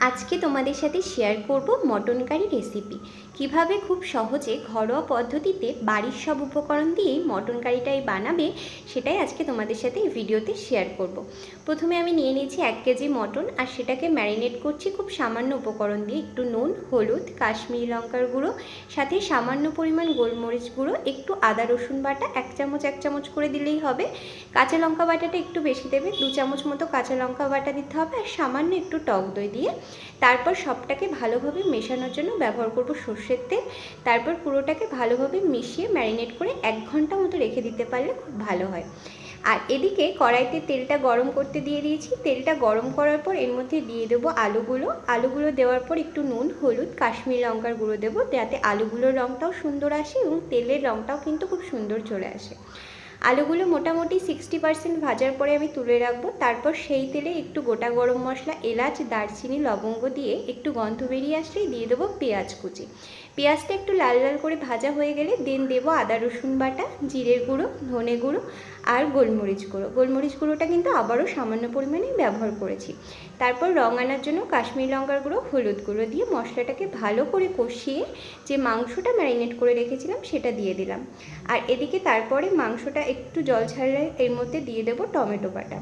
আজকে তোমাদের সাথে শেয়ার করব মটন কারি রেসিপি। কিভাবে খুব সহজে ঘরোয়া পদ্ধতিতে বাড়ির সব উপকরণ দিয়েই মটন কারিটাই বানাবে, সেটাই আজকে তোমাদের সাথে এই ভিডিওতে শেয়ার করব। প্রথমে আমি নিয়ে নিয়েছি 1 কেজি মটন, আর সেটাকে ম্যারিনেট করছি খুব সামান্য উপকরণ দিয়ে। একটু নুন, হলুদ, কাশ্মীরি লঙ্কার গুঁড়ো, সাথে সামান্য পরিমাণ গোলমরিচ গুঁড়ো, একটু আদা রসুন বাটা 1 চামচ করে দিলেই হবে। কাঁচা লঙ্কা বাটাটা একটু বেশি দেবে, 2 চামচ মতো কাঁচা লঙ্কা বাটা দিতে হবে, আর সামান্য একটু টক দই দিয়ে তারপর সবটাকে ভালোভাবে মেশানোর জন্য ব্যবহার করব সর্ষের তেল। তারপর পুরোটাকে ভালোভাবে মিশিয়ে ম্যারিনেট করে 1 ঘন্টা মতো রেখে দিতে পারলে খুব ভালো হয়। আর এদিকে কড়াইতে তেলটা গরম করতে দিয়ে দিয়েছি। তেলটা গরম করার পর এর মধ্যে দিয়ে দেবো আলুগুলো দেওয়ার পর একটু নুন, হলুদ, কাশ্মীরি লঙ্কার গুঁড়ো দেবো, যাতে আলুগুলোর রঙটাও সুন্দর আসে এবং তেলের রঙটাও কিন্তু খুব সুন্দর চলে আসে। আলুগুলো মোটামুটি 60% ভাজার পরে আমি তুলে রাখবো। তারপর সেই তেলে একটু গোটা গরম মশলা, এলাচ, দারচিনি, লবঙ্গ দিয়ে একটু গন্ধ বেরিয়ে আসলেই দিয়ে দেবো পেঁয়াজ কুচি। পেঁয়াজটা একটু লাল লাল করে ভাজা হয়ে গেলে দেন দেবো আদা রসুন বাটা, জিরের গুঁড়ো, ধনে গুঁড়ো আর গোলমরিচ গুঁড়ো। গোলমরিচ গুঁড়োটা কিন্তু আবারও সামান্য পরিমাণেই ব্যবহার করেছি। তারপর রং আনার জন্য কাশ্মীরি লঙ্কার গুঁড়ো, হলুদ গুঁড়ো দিয়ে মশলাটাকে ভালো করে কষিয়ে যে মাংসটা ম্যারিনেট করে রেখেছিলাম সেটা দিয়ে দিলাম। আর এদিকে তারপরে মাংসটা একটু জল ছাড়লে এর মধ্যে দিয়ে দেবো টমেটো বাটা।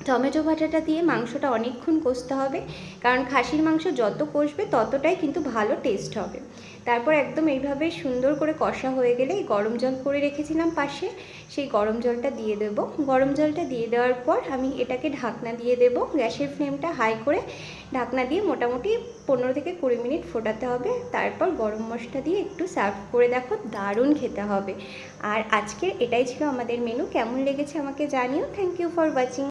টমেটো বাটাটা দিয়ে মাংসটা অনেকক্ষণ কষতে হবে, কারণ খাসির মাংস যত কষবে ততটাই কিন্তু ভালো টেস্ট হবে। তারপর একদম এইভাবে সুন্দর করে কষা হয়ে গেলে গরম জল করে রেখেছিলাম পাশে, সেই গরম জলটা দিয়ে দেব। গরম জলটা দিয়ে দেওয়ার পর আমি এটাকে ঢাকনা দিয়ে দেব। গ্যাসের ফ্লেমটা হাই করে ঢাকনা দিয়ে মোটামুটি 15 থেকে 20 মিনিট ফোটাতে হবে। তারপর গরম মশলা দিয়ে একটু সার্ভ করে দেখো, দারুণ খেতে হবে। আর আজকের এটাই ছিল আমাদের মেনু। কেমন লেগেছে আমাকে জানিও। Thank you for watching.